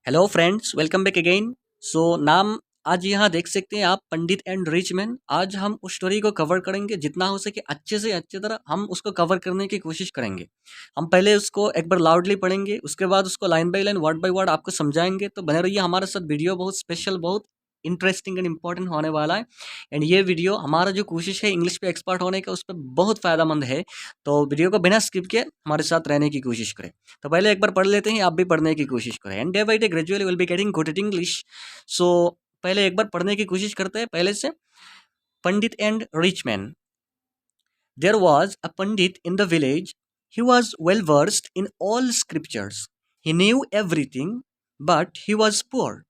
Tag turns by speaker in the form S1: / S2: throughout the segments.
S1: Hello friends, welcome back again. नाम आज यहाँ देख सकते हैं आप, पंडित एंड रिच मैन। आज हम उस स्टोरी को कवर करेंगे, जितना हो सके अच्छे से अच्छे तरह हम उसको कवर करने की कोशिश करेंगे। हम पहले उसको एक बार लाउडली पढ़ेंगे, उसके बाद उसको line by line word by word आपको समझाएंगे। तो बने रहिए हमारे साथ, वीडियो बहुत स्पेशल, बहुत इंटरेस्टिंग एंड इंपॉर्टेंट होने वाला है। एंड ये वीडियो हमारा जो कोशिश है इंग्लिश पे एक्सपर्ट होने का, उस पर बहुत फ़ायदेमंद है। तो वीडियो को बिना स्किप किए हमारे साथ रहने की कोशिश करें। तो पहले एक बार पढ़ लेते हैं, आप भी पढ़ने की कोशिश करें। And day by day gradually will be getting good at English. So पहले एक बार पढ़ने की कोशिश करते हैं पहले से। Pandit and rich man. There was a pandit in the village. He was well versed in all scriptures. He knew everything, but he was poor.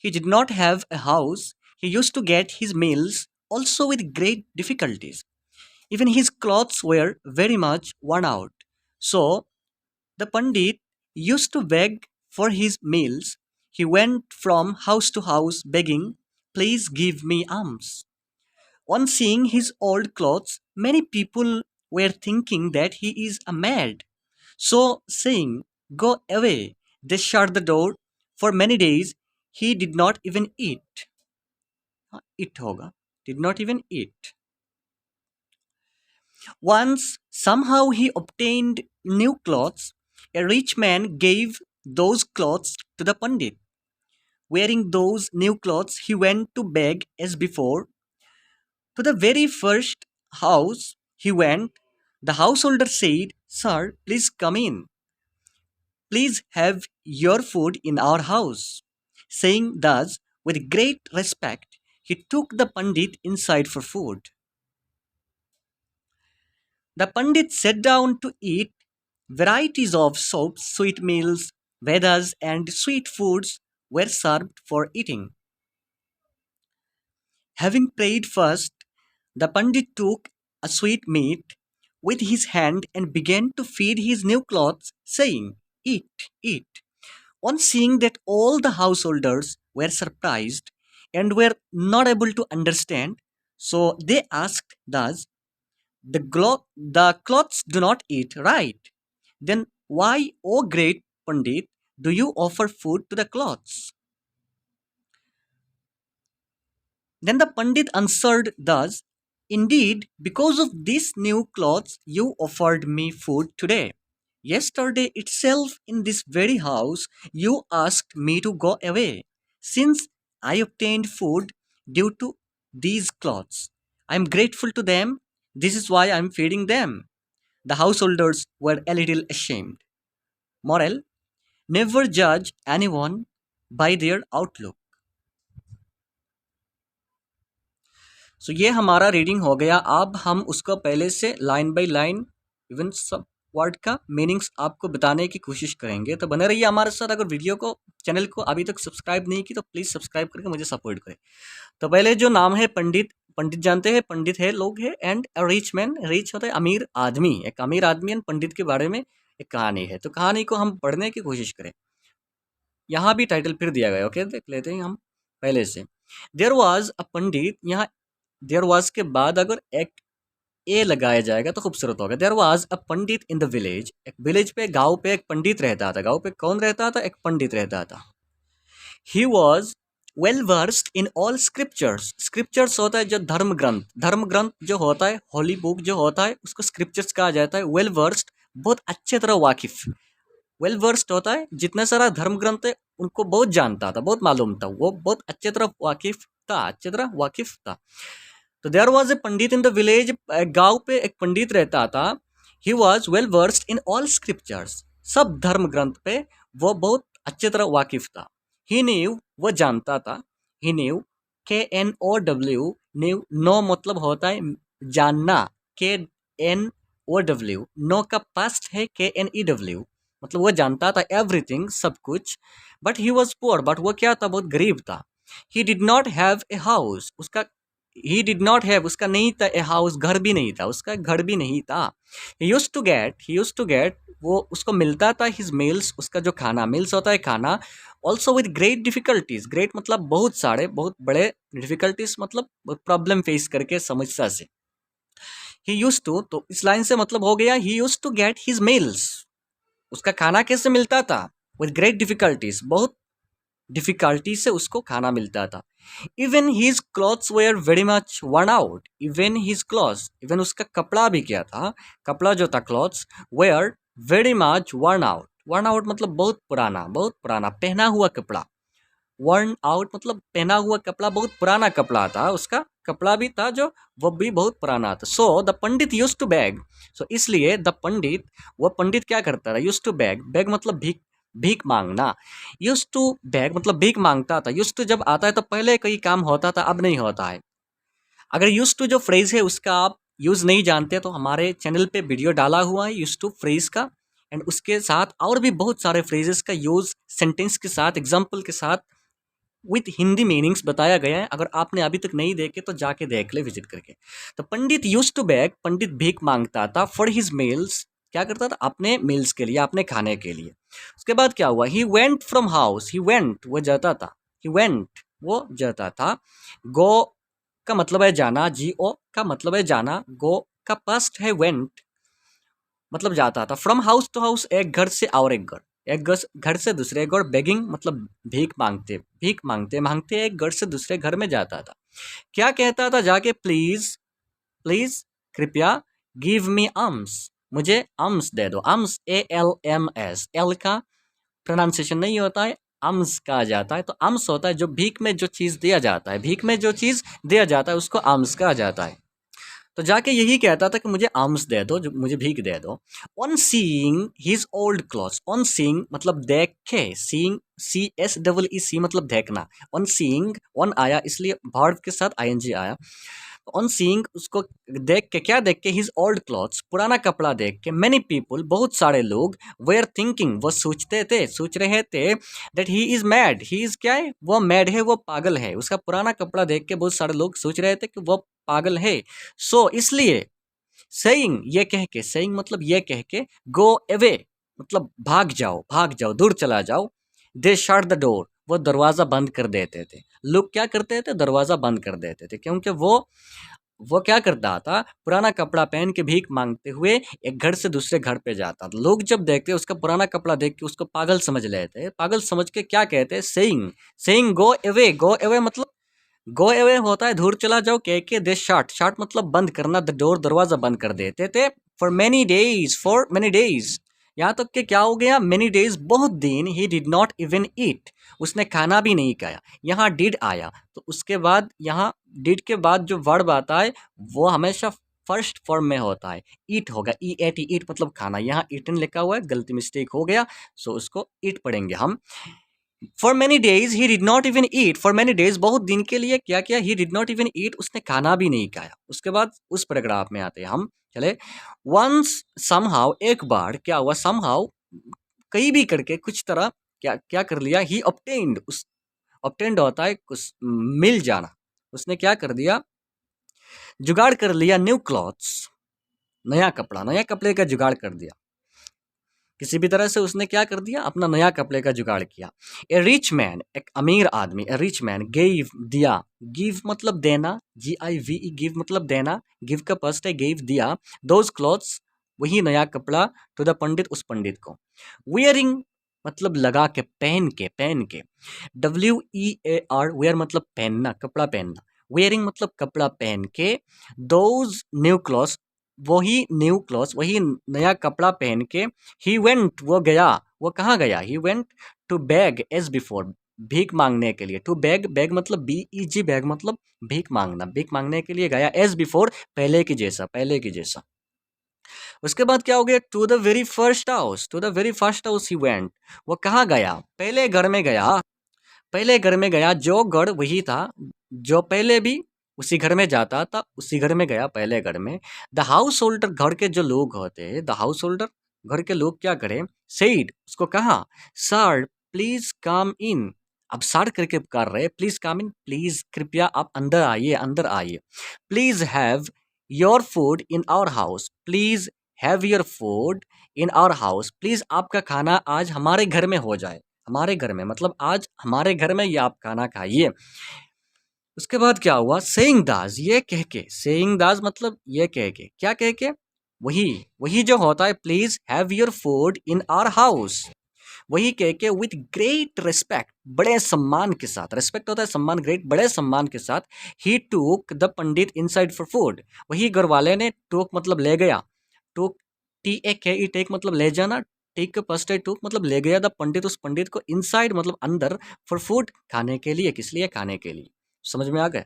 S1: He did not have a house. He used to get his meals also with great difficulties. Even his clothes were very much worn out. So the Pandit used to beg for his meals. He went from house to house begging, "Please give me alms." On seeing his old clothes, many people were thinking that he is a mad. So, saying, "Go away," they shut the door. For many days, he did not even eat. It hoga. Did not even eat. Once, somehow he obtained new clothes. A rich man gave those clothes to the Pandit. Wearing those new clothes, he went to beg as before. To the very first house he went, the householder said, "Sir, please come in. Please have your food in our house." Saying thus, with great respect, he took the Pandit inside for food. The Pandit sat down to eat. Varieties of soaps, sweet meals, Vedas, and sweet foods were served for eating. Having prayed first, the Pandit took a sweet meat with his hand and began to feed his new clothes, saying, "Eat, eat." On seeing that, all the householders were surprised and were not able to understand, so they asked thus, the cloths do not eat, right? Then why, O great Pandit, do you offer food to the cloths? Then the Pandit answered thus, "Indeed, because of these new clothes, you offered me food today. Yesterday itself, in this very house, you asked me to go away. Since I obtained food due to these clothes, I am grateful to them. This is why I am feeding them." The householders were a little ashamed. Moral: never judge anyone by their outlook. ये हमारा reading हो गया। अब हम उसको पहले से line by line, even सब वर्ड का मीनिंग्स आपको बताने की कोशिश करेंगे। तो बने रहिए हमारे साथ। अगर वीडियो को, चैनल को अभी तक सब्सक्राइब नहीं की तो प्लीज़ सब्सक्राइब करके मुझे सपोर्ट करें। तो पहले जो नाम है पंडित, पंडित जानते हैं, पंडित है, लोग है। एंड रिच मैन, रिच होता है अमीर आदमी। एक अमीर आदमी एंड पंडित के बारे में एक कहानी है। तो कहानी को हम पढ़ने की कोशिश करें। यहाँ भी टाइटल फिर दिया गया, ओके, देख लेते हैं हम पहले से। देयर वॉज अ पंडित। यहाँ देयर वॉज के बाद अगर एक ए लगाया जाएगा तो खूबसूरत होगा। There was a pandit in the village. एक विलेज पे, गांव पे एक पंडित रहता था। गांव पे कौन रहता था? एक पंडित रहता था। He was well versed in all scriptures. Scriptures होता है जो धर्म ग्रंथ, धर्म ग्रंथ जो होता है, होली बुक जो होता है, उसको स्क्रिप्चर्स कहा जाता है। वेल वर्स्ड, बहुत अच्छे तरह वाकिफ। वेल वर्स्ड होता है जितने सारा धर्म ग्रंथ है उनको बहुत जानता था, बहुत मालूम था, वो बहुत अच्छे तरह वाकिफ था, अच्छे तरह वाकिफ था। तो there was a pandit in the village. गांव पे एक पंडित रहता था। He was well versed in all scriptures. सब धर्म ग्रंथ पे वो बहुत अच्छे तरह वाकिफ था। ही न्यू, वो जानता था। ही न्यू, KNOW, न्यू, नो मतलब होता है जानना। KNOW, नो का पास्ट है KNEW, मतलब वो जानता था एवरीथिंग, सब कुछ। But he was poor, but वो क्या था? बहुत गरीब था। He did not have a house. उसका ही डिड नॉट हैव, उसका नहीं था ए हाउस, घर भी नहीं था, उसका घर भी नहीं था। ही यूज टू गेट, वो उसको मिलता था हिज मील्स, उसका जो खाना, मील्स होता है खाना। Also with great difficulties. Great मतलब बहुत सारे, बहुत बड़े, डिफिकल्टीज मतलब प्रॉब्लम फेस करके, समस्या से। ही यूज टू, तो इस लाइन से मतलब हो गया he use to get his meals. उसका खाना कैसे मिलता था? विद ग्रेट डिफिकल्टीज, बहुत डिफिकल्टी से उसको खाना मिलता था। Even his clothes were very much worn out, even his clothes, even उसका कपड़ा भी क्या था, कपड़ा जो था clothes, were very much worn out, worn out मतलब बहुत पुराना पहना हुआ कपड़ा, वर्न आउट मतलब पहना हुआ कपड़ा, बहुत पुराना कपड़ा था उसका, कपड़ा भी था जो वो भी बहुत पुराना था। So the pandit use to beg, so इसलिए द पंडित, वो पंडित क्या करता था, यूज टू बैग, बैग मतलब भीख, भीख मांगना, यूज टू बैग मतलब भीख मांगता था। यूज टू जब आता है तो पहले कोई काम होता था, अब नहीं होता है। अगर यूज टू जो फ्रेज है उसका आप यूज नहीं जानते तो हमारे चैनल पे वीडियो डाला हुआ है यूज टू फ्रेज का, एंड उसके साथ और भी बहुत सारे फ्रेजेस का यूज सेंटेंस के साथ, एग्जाम्पल के साथ, विथ हिंदी मीनिंग्स बताया गया है। अगर आपने अभी तक नहीं देखे तो जाके देख ले विजिट करके। तो पंडित यूज टू बैग, पंडित भीख मांगता था, फॉर हिज मील्स, क्या करता था, अपने मील्स के लिए, अपने खाने के लिए। उसके बाद क्या हुआ, he went from house, he went वो जाता था, ही वेंट वो जाता था, गो का मतलब है जाना, जी ओ का मतलब है जाना, गो का पास्ट है वेंट, मतलब जाता था। फ्रॉम हाउस टू हाउस, एक घर से और एक घर, एक घर से दूसरे घर, बेगिंग मतलब भीख मांगते, भीख मांगते मांगते एक घर से दूसरे घर में जाता था। क्या कहता था जाके, प्लीज, प्लीज कृपया, गिव मी आर्म्स, मुझे आर्म्स दे दो, आर्म्स ALMS, एल का प्रोनाउंसिएशन नहीं होता है, आर्म्स कहा जाता है। तो आर्म्स होता है जो भीख में जो चीज़ दिया जाता है, भीख में जो चीज़ दिया जाता है उसको आर्म्स कहा जाता है। तो जाके यही कहता था कि मुझे आर्म्स दे दो, जो मुझे भीख दे दो। On seeing his old clothes, on seeing मतलब देख के, सीइंग CSEE मतलब देखना, ऑन सीइंग, ऑन आया इसलिए वर्ब के साथ ING आया। ऑन सीइंग उसको देख के, क्या देख के, हिज ओल्ड क्लॉथ्स पुराना कपड़ा देख के, मैनी पीपल बहुत सारे लोग, वेयर थिंकिंग वो सोचते थे, सोच रहे थे, that he is mad, he is क्या है, वो मैड है, वो पागल है। उसका पुराना कपड़ा देख के बहुत सारे लोग सोच रहे थे कि वो पागल है। सो इसलिए, सेइंग ये कह के, सेइंग मतलब ये कह के, गो अवे मतलब भाग जाओ, भाग जाओ, दूर चला जाओ, दे शट द डोर वो दरवाज़ा बंद कर देते थे। लोग क्या करते थे, दरवाज़ा बंद कर देते थे, क्योंकि वो क्या करता था, पुराना कपड़ा पहन के भीख मांगते हुए एक घर से दूसरे घर पे जाता था। लोग जब देखते उसका पुराना कपड़ा देख के उसको पागल समझ लेते, पागल समझ के क्या कहते, saying, saying go away, go away मतलब गो अवे होता है दूर चला जाओ, कह के दे शट, शट मतलब बंद करना, द डोर दरवाजा बंद कर देते थे। For many days, for many days, यहाँ तक कि क्या हो गया, मेनी डेज बहुत दिन, ही डिड नॉट इवन ईट उसने खाना भी नहीं खाया। यहाँ डिड आया तो उसके बाद, यहाँ डिड के बाद जो वर्ब आता है वो हमेशा फर्स्ट फॉर्म में होता है, ईट होगा, EAT, ईट मतलब खाना, यहाँ ईटन लिखा हुआ है, गलती मिस्टेक हो गया, सो उसको ईट पढ़ेंगे हम। For many days he did not even eat, for many days बहुत दिन के लिए क्या किया, ही डिड नॉट इवन ईट उसने खाना भी नहीं खाया। उसके बाद उस पैराग्राफ में आते हैं हम, चले। वंस समहाउ एक बार क्या हुआ, समहाउ कहीं भी करके कुछ तरह क्या क्या कर लिया, ही ऑब्टेन्ड, उस ऑब्टेन्ड होता है कुछ मिल जाना, उसने क्या कर दिया, जुगाड़ कर लिया, न्यू क्लॉथ्स नया कपड़ा, नया कपड़े का जुगाड़ कर दिया, किसी भी तरह से उसने क्या कर दिया, अपना नया कपड़े का जुगाड़ किया। ए रिच मैन एक अमीर आदमी, ए रिच मैन गेव दिया, गिव मतलब देना, GIVE गिव मतलब देना, गिव का फर्स्ट है, गेव दिया, दोज क्लॉथ्स वही नया कपड़ा, टू द पंडित उस पंडित को। वियरिंग मतलब लगा के, पहन के, पहन के, WEAR वेयर मतलब पहनना, कपड़ा पहनना, वेयरिंग मतलब कपड़ा पहन के, दोज न्यू क्लॉथ्स वही न्यू क्लॉथ्स वही नया कपड़ा पहन के, ही वेंट वो गया, वो कहाँ गया, he went to beg as before भीख मांगने के लिए, टू बैग, बैग मतलब BEG बैग मतलब भीख मांगना, भीख मांगने के लिए गया, एज बिफोर पहले की जैसा, पहले की जैसा। उसके बाद क्या हो गया, to the very first house, to the very first house he went, वो कहाँ गया, पहले घर में गया, पहले घर में गया, जो घर वही था जो पहले भी उसी घर में जाता था, उसी घर में गया, पहले घर में। द हाउस होल्डर घर के जो लोग होते हैं, द हाउस होल्डर घर के लोग क्या करें, सेड उसको कहा, सर प्लीज कम इन, अब सर करके पुकार रहे, प्लीज कम इन प्लीज कृपया आप अंदर आइए, अंदर आइए। Please have your food in our house, please have your food in our house, please आपका खाना आज हमारे घर में हो जाए, हमारे घर में मतलब आज हमारे घर में ये आप खाना खाइए। उसके बाद क्या हुआ, सेइंग दास ये कह के, सेइंग दास मतलब ये कह के, क्या कह के, वही वही जो होता है, please have your food in our house, वही कह के विथ ग्रेट रिस्पेक्ट, बड़े सम्मान के साथ, रिस्पेक्ट होता है सम्मान, ग्रेट बड़े सम्मान के साथ, he took the pandit inside for food, वही घर वाले ने टूक मतलब ले गया, टूक TAKE टेक मतलब ले जाना, टेक के फर्स्ट टूक मतलब ले गया द पंडित, उस पंडित को, इनसाइड मतलब अंदर, फॉर फूड खाने के लिए, किस लिए, खाने के लिए। समझ में आ गया।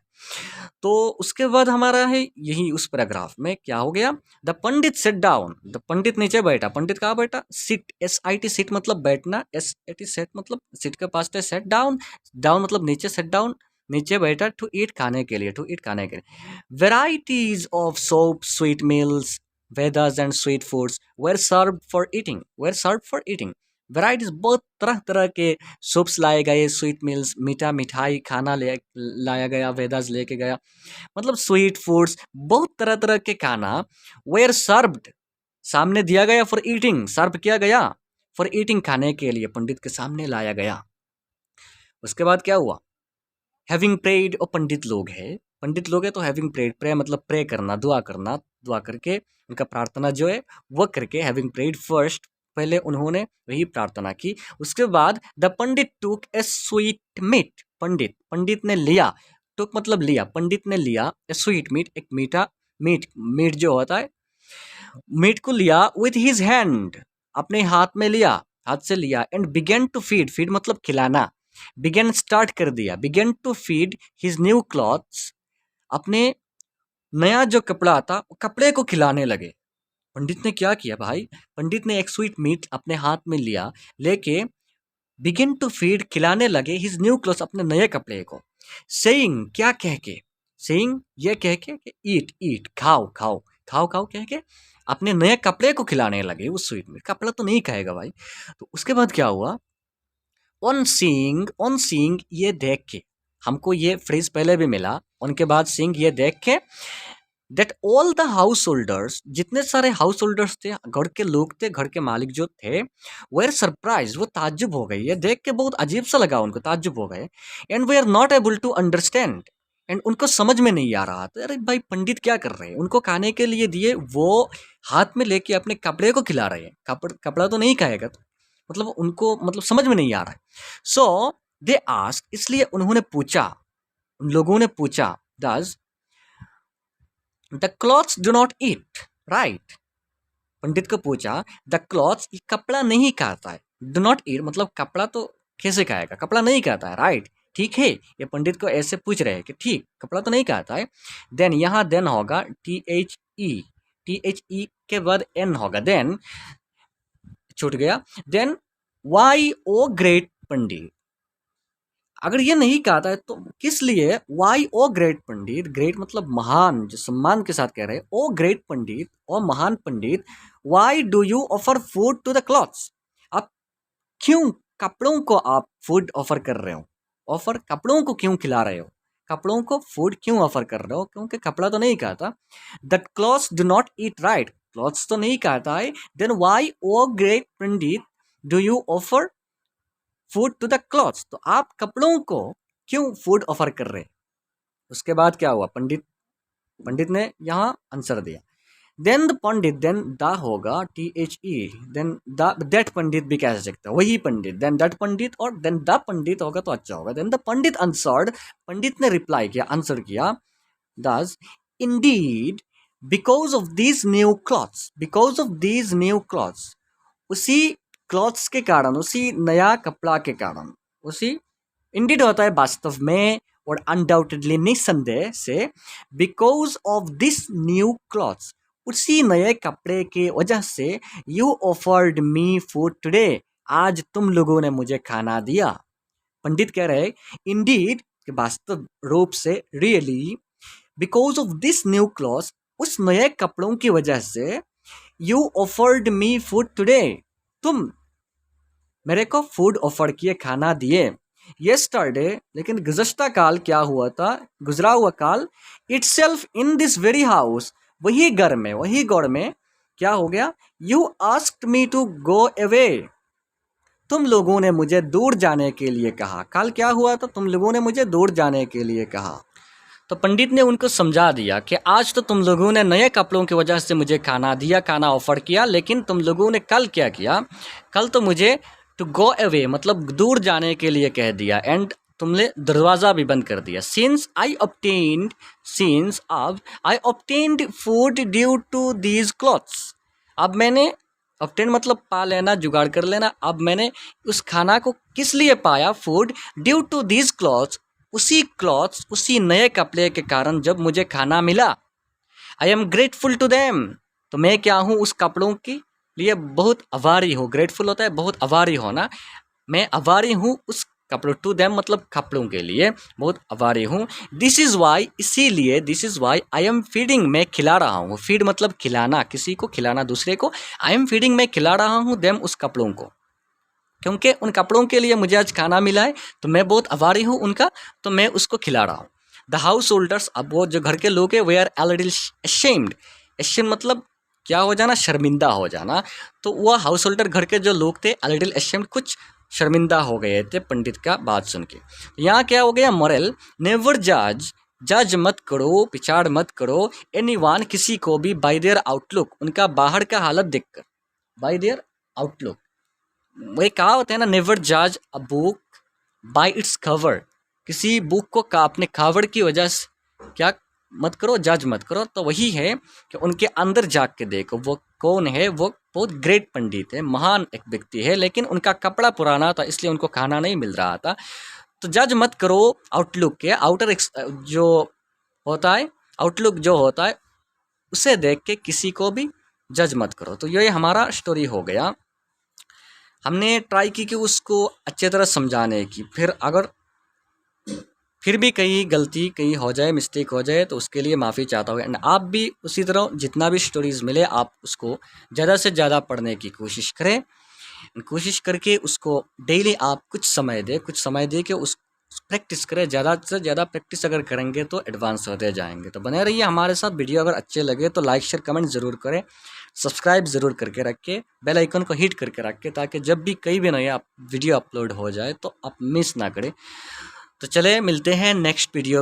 S1: तो उसके बाद हमारा है यही उस पैराग्राफ में क्या हो गया, the pandit sit down, the pandit नीचे बैठा, पंडित कहाँ बैठा, सिट, SIT सिट मतलब बैठना, SAT सेट मतलब सिट के पास सेट डाउन, डाउन मतलब नीचे, सेट डाउन नीचे बैठा, टू ईट खाने के लिए, टू ईट खाने के लिए। Varieties of soup, sweet meals, vadas and sweet foods were serve for eating, were serve for eating. Varieties बहुत तरह तरह के सूप्स लाए गए, स्वीट मील्स मीठा मिठाई खाना ले लाया गया, वेदास लेके गया, मतलब स्वीट फूड्स बहुत तरह तरह के खाना, वेयर सर्व्ड सामने दिया गया, फॉर ईटिंग सर्व किया गया, फॉर ईटिंग खाने के लिए पंडित के सामने लाया गया। उसके बाद क्या हुआ, हैविंग प्रेड, और पंडित लोग है, पंडित लोग है तो हैविंग प्रेड, प्रे मतलब प्रे करना, दुआ करना, दुआ करके उनका प्रार्थना जो है वो करके, हैविंग प्रेड फर्स्ट, पहले उन्होंने वही प्रार्थना की। उसके बाद द पंडित टूक ए स्वीट मीट, पंडित, पंडित ने लिया, टुक मतलब लिया, पंडित ने लिया ए स्वीट मीट, एक मीठा मीट, मीट जो होता है, मीट को लिया, विथ हिज हैंड अपने हाथ में लिया, हाथ से लिया, and began to feed, feed मतलब खिलाना, बिगेन स्टार्ट कर दिया, began to feed his new clothes, अपने नया जो कपड़ा था कपड़े को खिलाने लगे। पंडित ने क्या किया भाई, पंडित ने एक स्वीट मीट अपने हाथ में लिया, लेके बिगिन टू फीड खिलाने लगे, हिज न्यू क्लोथ्स अपने नए कपड़े को, सेइंग क्या कह के, सेइंग ये कह के ईट ईट खाओ खाओ, खाओ खाओ कह के अपने नए कपड़े को खिलाने लगे उस स्वीट मीट, कपड़ा तो नहीं खाएगा भाई। तो उसके बाद क्या हुआ, ऑन सीइंग ये देख के, हमको ये फ्रेज पहले भी मिला, उनके बाद सीइंग ये देख के, that all the house holders, जितने सारे हाउस होल्डर्स थे, घर के लोग थे, घर के मालिक जो थे, वेर सरप्राइज, वो ताज्जुब हो गए, ये देख के बहुत अजीब सा लगा उनको, ताज्जुब हो गए, and they are not able to understand, and उनको समझ में नहीं आ रहा था, अरे भाई पंडित क्या कर रहे हैं, उनको खाने के लिए दिए, वो हाथ में लेके अपने कपड़े को खिला रहे हैं, कपड़ा तो नहीं खाएगा, तो मतलब उनको मतलब समझ में नहीं आ रहा है। सो दे आस्क, इसलिए उन्होंने पूछा, उन लोगों ने पूछा, does the clothes do not eat right, pandit को पूछा, द क्लॉथ्स, कपड़ा नहीं खाता है, डू नॉट ईट मतलब कपड़ा तो कैसे खाएगा, कपड़ा नहीं खाता है, राइट ठीक है, ये पंडित को ऐसे पूछ रहे हैं कि ठीक कपड़ा तो नहीं खाता है। देन यहाँ देन होगा THE के बाद N होगा, देन छूट गया, देन वाई ओ ग्रेट पंडित, अगर ये नहीं कहता है तो किस लिए, वाई ओ ग्रेट पंडित, ग्रेट मतलब महान, जो सम्मान के साथ कह रहे हैं, ओ ग्रेट पंडित, ओ महान pandit, why do you offer food to the clothes, आप क्यों कपड़ों को आप फूड ऑफर कर रहे हो, ऑफर कपड़ों को क्यों खिला रहे हो, कपड़ों को फूड क्यों ऑफर कर रहे हो, क्योंकि कपड़ा तो नहीं कहता, that clothes do not eat right, clothes तो नहीं कहता है, then why O great pandit do you offer food to the clothes, तो आप कपड़ों को क्यों फूड ऑफर कर रहे हैं। उसके बाद क्या हुआ, पंडित ने यहाँ आंसर दिया, then the pandit, then the होगा THE, then the that pandit भी कह सकते हैं, वही पंडित, देन दैट पंडित, और देन द पंडित होगा तो अच्छा होगा, देन द पंडित आंसर्ड, पंडित ने रिप्लाई किया, आंसर किया, दस Indeed because of these new clothes, because of these new clothes, उसी क्लॉथ्स के कारण, उसी नया कपड़ा के कारण, उसी इंडिड होता है वास्तव में और अनडाउटेडली निस्संदेह से, because of this new clothes, उसी नए कपड़े के वजह से, you offered me food today, आज तुम लोगों ने मुझे खाना दिया। पंडित कह रहे इंडीड वास्तव रूप से, really, because of this new clothes, उस नए कपड़ों की वजह से, you offered me food today, तुम मेरे को फूड ऑफर किए, खाना दिए, येस्टरडे, लेकिन गुज़श्ता काल क्या हुआ था, गुजरा हुआ काल, itself in this very house, वही घर में क्या हो गया, you asked me to go away, तुम लोगों ने मुझे दूर जाने के लिए कहा, कल क्या हुआ था, तुम लोगों ने मुझे दूर जाने के लिए कहा। तो पंडित ने उनको समझा दिया कि आज तो तुम लोगों ने नए कपड़ों की वजह से मुझे खाना दिया, खाना ऑफर किया, लेकिन तुम लोगों ने कल क्या किया, कल तो मुझे टू गो अवे मतलब दूर जाने के लिए कह दिया, एंड तुमने दरवाज़ा भी बंद कर दिया। Since I obtained food due to these clothes, अब मैंने ऑब्टेन मतलब पा लेना, जुगाड़ कर लेना। अब मैंने उस खाना को किस लिए पाया, food due to these clothes, उसी नए कपड़े के कारण जब मुझे खाना मिला। I am grateful to them, तो मैं क्या हूँ उस कपड़ों के लिए बहुत आभारी हूँ। ग्रेटफुल होता है बहुत आभारी होना, मैं आभारी हूँ उस कपड़ों, टू देम मतलब कपड़ों के लिए बहुत आभारी हूँ। दिस इज़ वाई, इसीलिए, this is why I am feeding, मैं खिला रहा हूँ। फीड मतलब खिलाना, किसी को खिलाना, दूसरे को। आई एम फीडिंग, मैं खिला रहा हूँ देम उस कपड़ों को, क्योंकि उन कपड़ों के लिए मुझे आज खाना मिला है, तो मैं बहुत आभारी हूँ उनका, तो मैं उसको खिला रहा हूँ। द हाउस होल्डर्स, अब वो जो घर के लोग हैं, they are a little ashamed, ashamed मतलब क्या हो जाना, शर्मिंदा हो जाना। तो वह हाउस होल्डर घर के जो लोग थे, अ लिटिल अशेम्ड कुछ शर्मिंदा हो गए थे पंडित का बात सुन के। यहाँ क्या हो गया, मोरल, नेवर जज मत करो, पिछाड़ मत करो, एनीवन किसी को भी, बाय देयर आउटलुक उनका बाहर का हालत देखकर, बाय देयर आउटलुक। वही कहा होता है ना, नेवर जज a book by its cover, किसी बुक को अपने कवर की वजह से क्या मत करो, जज मत करो। तो वही है कि उनके अंदर जाग के देखो वो कौन है। वो बहुत ग्रेट पंडित है, महान एक व्यक्ति है, लेकिन उनका कपड़ा पुराना था इसलिए उनको खाना नहीं मिल रहा था। तो जज मत करो आउटलुक के, आउटर जो होता है, आउटलुक जो होता है उसे देख के किसी को भी जज मत करो। तो ये हमारा स्टोरी हो गया। हमने ट्राई की कि उसको अच्छे तरह समझाने की, फिर भी कहीं गलती कहीं हो जाए, मिस्टेक हो जाए, तो उसके लिए माफ़ी चाहता हूँ। एंड आप भी उसी तरह जितना भी स्टोरीज़ मिले आप उसको ज़्यादा से ज़्यादा पढ़ने की कोशिश करें। कोशिश करके उसको डेली आप कुछ समय दे के उस प्रैक्टिस करें। ज़्यादा से ज़्यादा प्रैक्टिस अगर करेंगे तो एडवांस होते जाएंगे। तो बने रहिए हमारे साथ। वीडियो अगर अच्छे लगे तो लाइक शेयर कमेंट ज़रूर करें, सब्सक्राइब ज़रूर करके रखें, बेल आइकन को हिट करके रखें, ताकि जब भी कहीं भी नया वीडियो अपलोड हो जाए तो आप मिस ना करें। तो चले मिलते हैं नेक्स्ट वीडियो पे।